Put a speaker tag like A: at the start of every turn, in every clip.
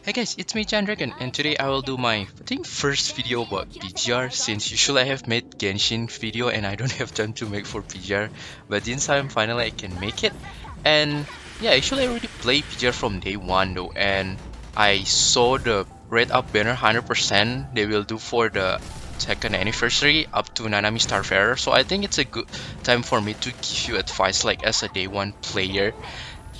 A: Hey guys, it's me Chandrakan, and today I will do my first video about PGR, since usually I have made Genshin video and I don't have time to make for PGR, but this time finally I can make it. And yeah, actually I already played PGR from day one though, and I saw the Red Up banner 100% they will do for the second anniversary up to Nanami Starfarer, so I think it's a good time for me to give you advice like as a day one player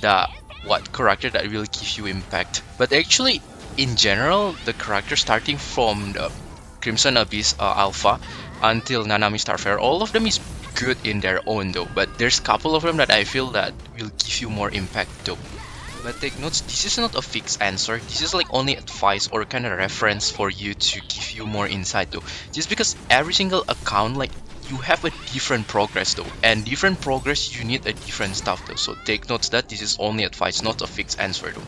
A: the what character that will give you impact. But actually, in general, the character starting from the Crimson Abyss Alpha until Nanami Starfarer, all of them is good in their own though. But there's a couple of them that I feel that will give you more impact though. But take notes, this is not a fixed answer. This is like only advice or kind of reference for you to give you more insight though. Just because every single account like you have a different progress though, and different progress you need a different stuff though. So take notes that this is only advice, not a fixed answer though.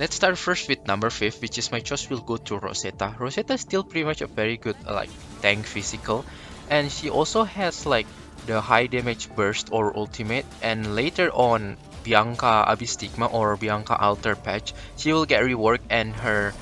A: Let's start first with number 5, which is my choice will go to Rosetta. Rosetta is still pretty much a very good like tank physical, and she also has like the high damage burst or ultimate, and later on Bianca Abystigma or Bianca Alter patch, she will get reworked and her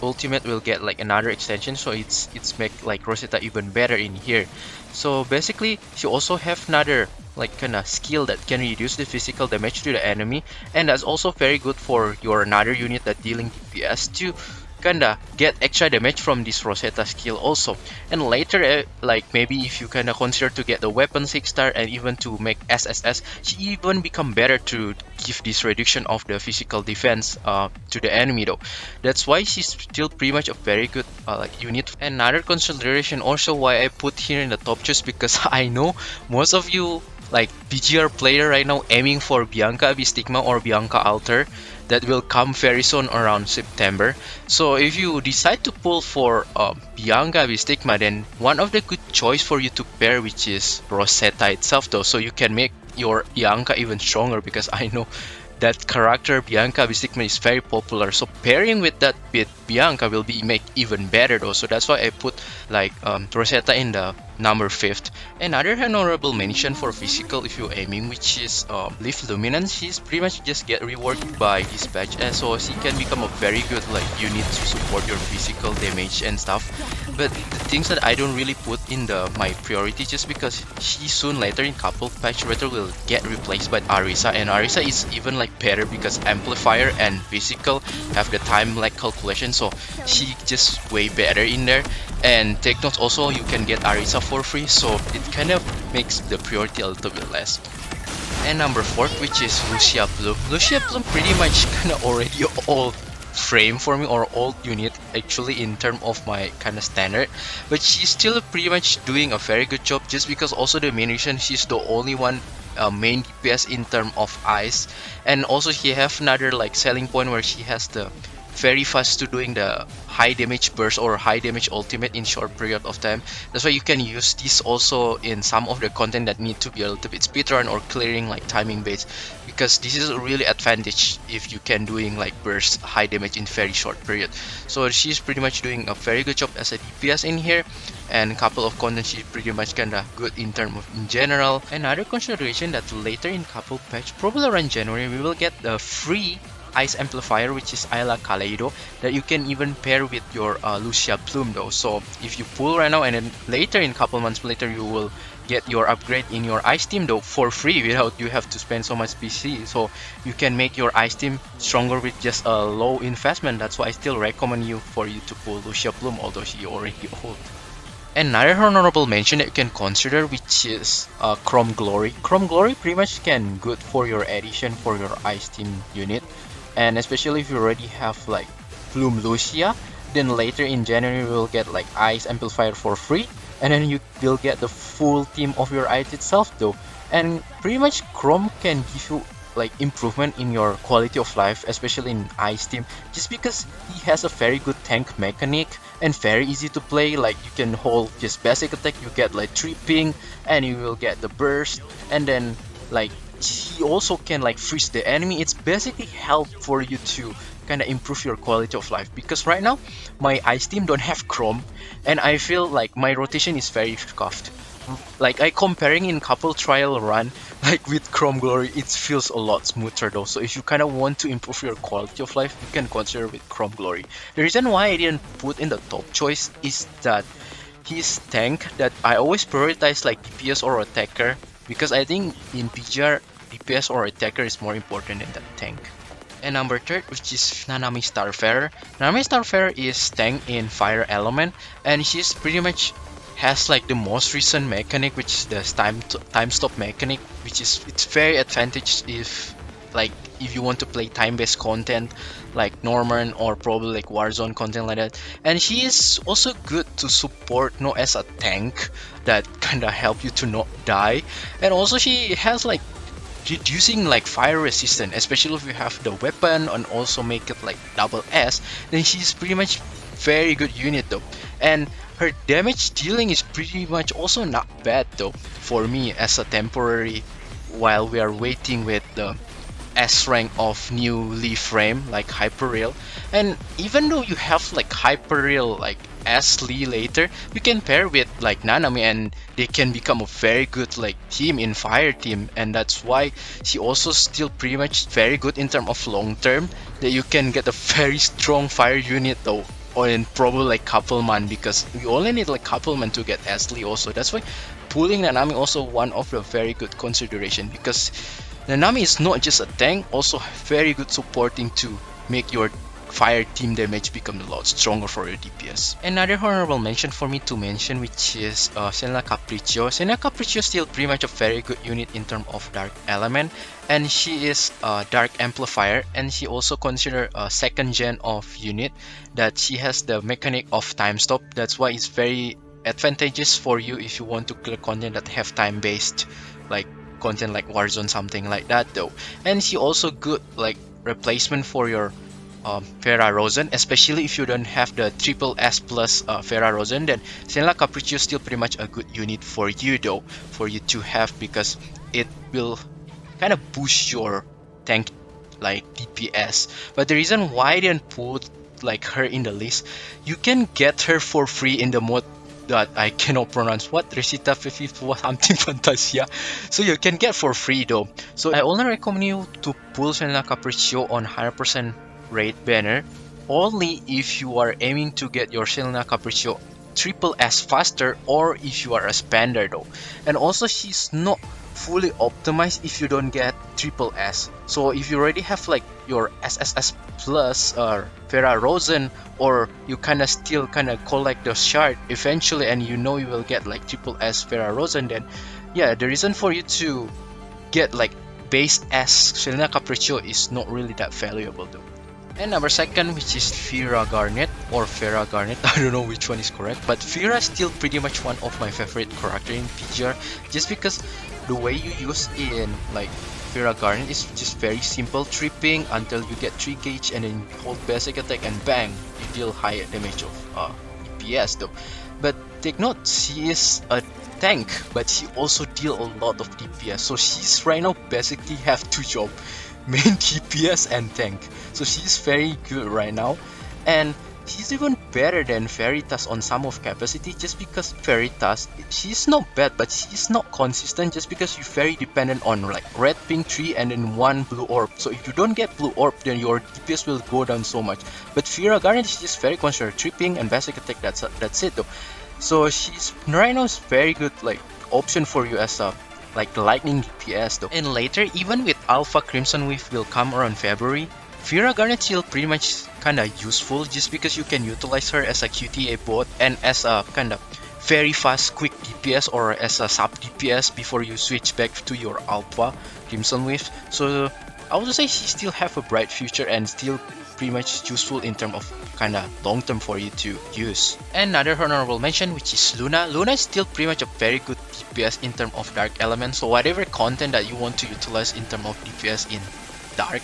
A: ultimate will get like another extension, so it's make like Rosetta even better in here. So basically she also have another like kinda skill that can reduce the physical damage to the enemy, and that's also very good for your another unit that dealing DPS to kinda get extra damage from this Rosetta skill also. And later like maybe if you kinda consider to get the weapon 6-star and even to make SSS, she even become better to give this reduction of the physical defense to the enemy though. That's why she's still pretty much a very good like unit. Another consideration also why I put here in the top choice, because I know most of you like PGR player right now aiming for Bianca Abystigma or Bianca Alter that will come very soon around September. So if you decide to pull for Bianca Abystigma, then one of the good choice for you to pair which is Rosetta itself though, so you can make your Bianca even stronger, because I know that character Bianca Abystigma is very popular, so pairing with that with Bianca will be make even better though. So that's why I put like Rosetta in the number 5th. Another honorable mention for physical if you're aiming, which is Leaf Luminance. She's pretty much just get reworked by this patch, and so she can become a very good like unit to support your physical damage and stuff. But the things that I don't really put in the my priority, just because she soon later in couple patch later will get replaced by Arisa, and Arisa is even like better because amplifier and physical have the time like calculation, so she just way better in there. And take notes also, you can get Arisa for free, so it kind of makes the priority a little bit less. And number 4, which is Lucia Bloom. Lucia Bloom pretty much kind of already old frame for me, or old unit actually in term of my kind of standard, but she's still pretty much doing a very good job, just because also the main reason she's the only one main DPS in term of ice, and also she have another like selling point where she has the very fast to doing the high damage burst or high damage ultimate in short period of time. That's why you can use this also in some of the content that need to be a little bit speedrun or clearing like timing based, because this is a really advantage if you can doing like burst high damage in very short period. So she's pretty much doing a very good job as a DPS in here, and a couple of content she's pretty much kinda good in terms of in general. Another consideration that later in couple patch, probably around January, we will get the free ice amplifier, which is Ayla Kaleido, that you can even pair with your Lucia Bloom though. So if you pull right now and then later in couple months later you will get your upgrade in your ice team though for free without you have to spend so much PC, so you can make your ice team stronger with just a low investment. That's why I still recommend you for you to pull Lucia Bloom, although she already old. Another honorable mention that you can consider, which is Chrome Glory. Chrome Glory pretty much can good for your addition for your ice team unit, and especially if you already have like Bloom Lucia, then later in January you will get like ice amplifier for free, and then you will get the full team of your ice itself though. And pretty much Chrome can give you like improvement in your quality of life, especially in ice team, just because he has a very good tank mechanic and very easy to play. Like you can hold just basic attack, you get like 3 ping and you will get the burst, and then like he also can like freeze the enemy. It's basically help for you to kind of improve your quality of life, because right now my ice team don't have Chrome and I feel like my rotation is very scuffed. like I comparing in couple trial run, like with Chrome Glory, it feels a lot smoother though. So if you kind of want to improve your quality of life, you can consider with Chrome Glory. The reason why I didn't put in the top choice is that his tank that I always prioritize like DPS or attacker, because I think in PGR DPS or attacker is more important than that tank. And number third, which is Nanami Starfarer. Nanami Starfarer is tank in fire element, and she's pretty much has like the most recent mechanic, which is the time stop mechanic, which is it's very advantageous if you want to play time-based content like Norman or probably like Warzone content like that. And she is also good to support, not as a tank that kinda help you to not die. And also she has like reducing like fire resistance, especially if you have the weapon and also make it like double S, then she's pretty much very good unit though. And her damage dealing is pretty much also not bad though for me as a temporary while we are waiting with the S rank of new Omniframe like Hyperreal. And even though you have like Hyperreal like S Lee later, you can pair with like Nanami and they can become a very good like team in fire team. And that's why she also still pretty much very good in terms of long term, that you can get a very strong fire unit though, or in probably like couple man, because we only need like couple man to get Ashley also. That's why pulling Nanami also one of the very good consideration, because Nanami is not just a tank, also very good supporting to make your fire team damage become a lot stronger for your DPS. Another honorable mention for me to mention, which is Selena Capriccio. Selena Capriccio is still pretty much a very good unit in terms of dark element, and she is a dark amplifier, and she also considered a second gen of unit that she has the mechanic of time stop. That's why it's very advantageous for you if you want to clear content that have time based like content like Warzone, something like that though. And she also good like replacement for your Farah Rosen, especially if you don't have the triple S plus Farah Rosen, then Selena Capriccio is still pretty much a good unit for you though, for you to have, because it will kind of boost your tank like DPS. But the reason why I didn't put like her in the list, you can get her for free in the mode that I cannot pronounce, what Recita 50 something Fantasia, so you can get for free though. So I only recommend you to pull Selena Capriccio on 100% rate banner only if you are aiming to get your Selena Capriccio triple S faster, or if you are a spender though. And also she's not fully optimized if you don't get triple S. So if you already have like your SSS plus or Farah Rosen, or you kind of still kind of collect the shard eventually and you know you will get like triple S Farah Rosen, then yeah, the reason for you to get like base S Selena Capriccio is not really that valuable though. And number second, which is Fira Garnet or Farah Garnet, I don't know which one is correct, but Fira is still pretty much one of my favorite character in PGR, just because the way you use in like Fira Garnet is just very simple, tripping until you get 3 gauge and then hold basic attack and bang, you deal higher damage of DPS though. But take note, she is a tank, but she also deal a lot of DPS, so she's right now basically have 2 jobs, main DPS and tank. So she's very good right now, and she's even better than Veritas on some of capacity, just because Veritas, she's not bad, but she's not consistent, just because you're very dependent on like red, pink, 3 and then 1 blue orb. So if you don't get blue orb, then your DPS will go down so much. But Fira Garnet is just very consistent, tripping and basic attack, that's it though. So she's right now is very good like option for you as a like the lightning DPS though. And later, even with Alpha Crimson Wave will come around February, Fira Garnet still pretty much kinda useful, just because you can utilize her as a QTA bot and as a kinda very fast quick DPS, or as a sub DPS before you switch back to your Alpha Crimson Wave. So I would say she still have a bright future and still pretty much useful in terms of kinda long term for you to use. And another honorable mention, which is Luna. Luna is still pretty much a very good DPS in terms of dark element. So whatever content that you want to utilize in terms of DPS in dark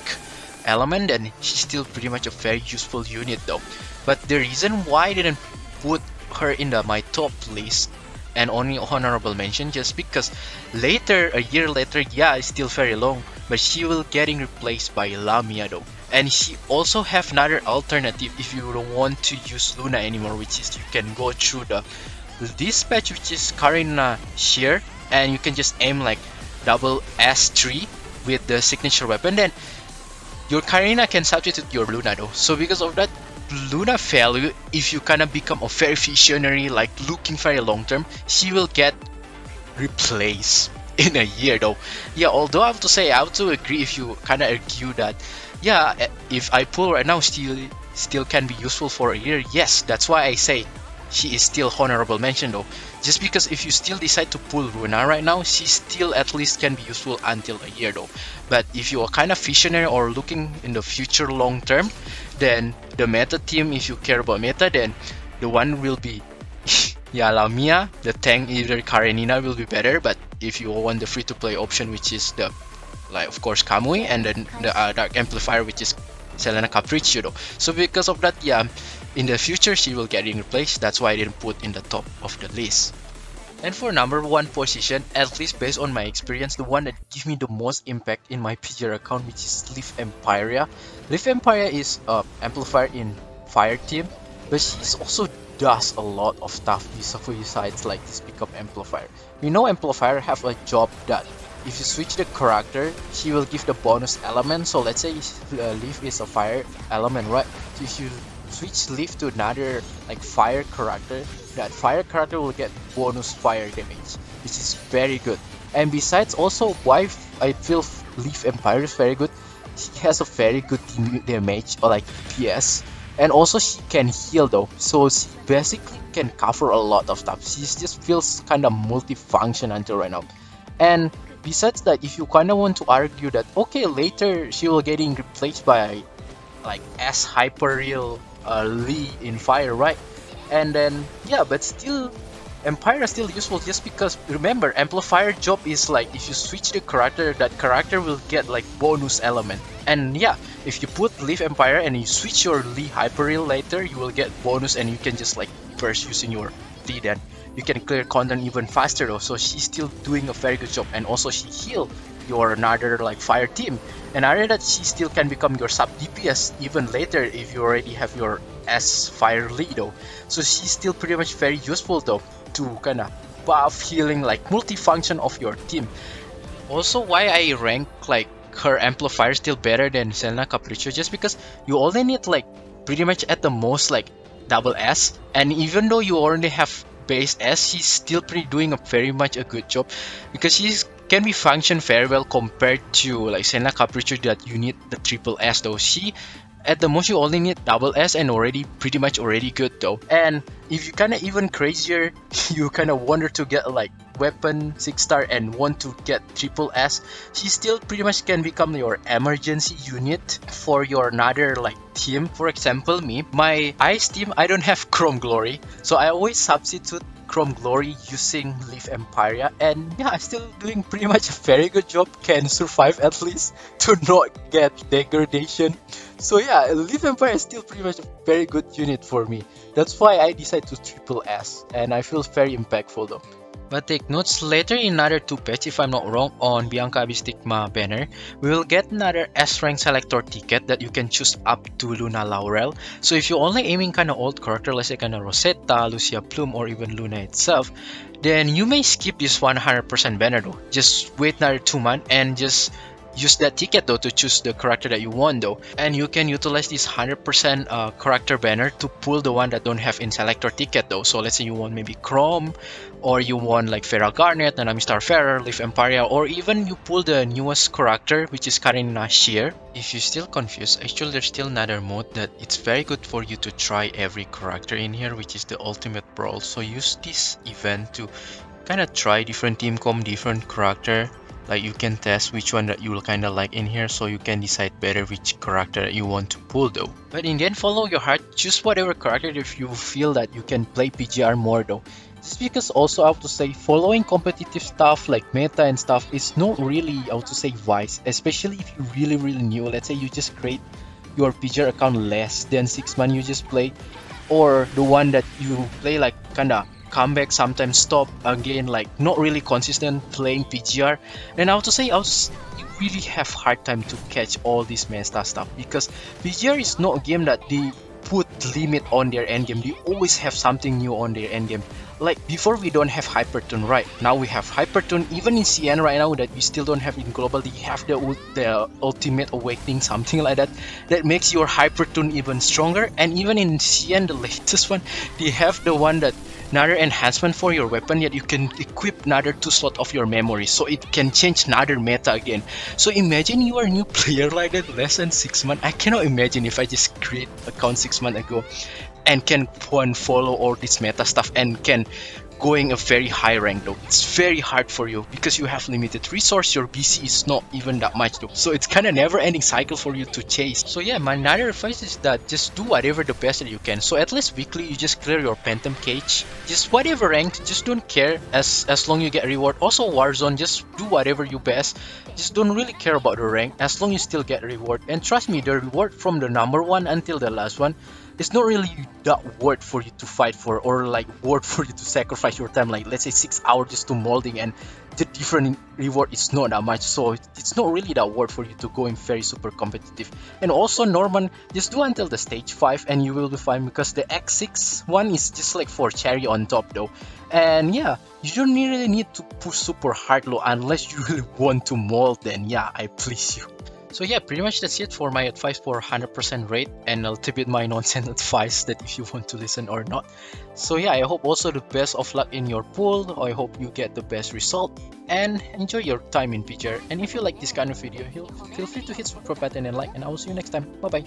A: element, then she's still pretty much a very useful unit though. But the reason why I didn't put her in my top list and only honorable mention, just because later, a year later, yeah, it's still very long, but she will getting replaced by Lamia though. And she also have another alternative if you don't want to use Luna anymore, which is you can go through the this patch which is Karina Shear, and you can just aim like double S3 with the signature weapon, then your Karina can substitute your Luna though. So because of that, Luna value, if you kind of become a very visionary, like looking very long term, she will get replaced in a year though. Yeah, although I have to say, I have to agree if you kind of argue that, yeah, if I pull right now, still can be useful for a year. Yes, that's why I say she is still honorable mention though. Just because if you still decide to pull Runa right now, she still at least can be useful until a year though. But if you are kind of visionary or looking in the future long term, then the meta team, if you care about meta, then the one will be yeah, Lamia, the tank, either Karenina will be better. But if you want the free to play option, which is the, like, of course, Kamui, and then the Dark Amplifier, which is Selena Capriccio though. So because of that, yeah, in the future she will get replaced. That's why I didn't put in the top of the list. And for number one position, at least based on my experience, the one that gives me the most impact in my PGR account, which is Leaf Empire. Leaf Empire is amplifier in Fire team, but she's also does a lot of stuff besides like this pickup amplifier. We know amplifier have a job that if you switch the character, she will give the bonus element. So let's say Leaf is a fire element, right? So if you switch Leaf to another like fire character, that fire character will get bonus fire damage, which is very good. And besides, also why I feel Leaf Empire is very good, she has a very good damage or like PS, and also she can heal though, so she basically can cover a lot of stuff. She just feels kind of multifunction until right now. And besides that, if you kind of want to argue that okay, later she will getting replaced by like S Hyperreal Lee in Fire, right? And then yeah, but still Empire is still useful just because remember amplifier job is like if you switch the character, that character will get like bonus element. And yeah, if you put Leaf Empire and you switch your Lee Hyperreal later, you will get bonus and you can just like burst using your Lee, then you can clear content even faster though. So she's still doing a very good job, and also she heal your another like fire team, and other that she still can become your sub DPS even later if you already have your S fire Lee though. So she's still pretty much very useful though to kind of buff healing like multifunction of your team. Also why I rank like her amplifier still better than Selena Capriccio, just because you only need like pretty much at the most like double S, and even though you already have base S, she's still pretty doing a very much a good job because she's can be function very well compared to like Selena Capriccio that you need the triple S though. She at the most you only need double S and already pretty much already good though. And if you kind of even crazier, you kind of wonder to get like weapon 6-star and want to get triple S, she still pretty much can become your emergency unit for your another like team. For example, me, my ice team, I don't have Chrome Glory, so I always substitute Chrome Glory using Leaf Empire, and yeah, I'm still doing pretty much a very good job, can survive at least to not get degradation. So yeah, Leaf Empire is still pretty much a very good unit for me. That's why I decided to triple S, and I feel very impactful though. But take notes, later in another 2 patch, if I'm not wrong, on Bianca Abistigma banner, we will get another S rank selector ticket that you can choose up to Luna Laurel. So if you're only aiming kind of old character, let's say kind of Rosetta, Lucia Plume, or even Luna itself, then you may skip this 100% banner though. Just wait another 2 months and just use that ticket though to choose the character that you want though. And you can utilize this 100% character banner to pull the one that don't have in selector ticket though. So let's say you want maybe Chrome, or you want like Farah Garnet, Nanami Starfarer, Leaf Empire, or even you pull the newest character which is Karina Shear. If you're still confused, actually there's still another mode that it's very good for you to try every character in here, which is the Ultimate Brawl. So use this event to kind of try different team comp, different character. Like you can test which one that you will kind of like in here, so you can decide better which character that you want to pull though. But in the end, follow your heart, choose whatever character if you feel that you can play PGR more though. Just because also I have to say, following competitive stuff like meta and stuff is not really, I have to say, wise, especially if you really new. Let's say you just create your PGR account less than 6 months you just play, or the one that you play like kinda come back, sometimes stop again, like not really consistent playing PGR. And I have to say, you really have hard time to catch all this meta stuff, because PGR is not a game that they put limit on their endgame. They always have something new on their endgame. Like before we don't have Hypertune, right? Now we have Hypertune. Even in CN right now that we still don't have in global, you have the ultimate awakening, something like that, that makes your Hypertune even stronger. And even in CN, the latest one, they have the one that another enhancement for your weapon, yet you can equip another 2 slot of your memory, so it can change another meta again. So imagine you are a new player like that, less than 6 months. I cannot imagine if I just create account 6 months ago and can follow all this meta stuff and can going a very high rank though. It's very hard for you because you have limited resource, your BC is not even that much though. So it's kind of never ending cycle for you to chase. So yeah, my another advice is that just do whatever the best that you can. So at least weekly you just clear your Phantom Cage. Just whatever rank, just don't care as long you get reward. Also Warzone, just do whatever you best. Just don't really care about the rank as long you still get reward. And trust me, the reward from the number 1 until the last one, it's not really that worth for you to fight for, or like worth for you to sacrifice your time, like let's say 6 hours just to molding, and the different reward is not that much, so it's not really that worth for you to go in very super competitive. And also Norman, just do until the stage 5 and you will be fine, because the X6 one is just like for cherry on top though. And yeah, you don't really need to push super hard low unless you really want to mold, then yeah, I please you. So yeah, pretty much that's it for my advice for 100% rate, and a little bit my nonsense advice that if you want to listen or not. So yeah, I hope also the best of luck in your pool. I hope you get the best result and enjoy your time in PGR. And if you like this kind of video, feel free to hit subscribe button and like, and I will see you next time. Bye bye.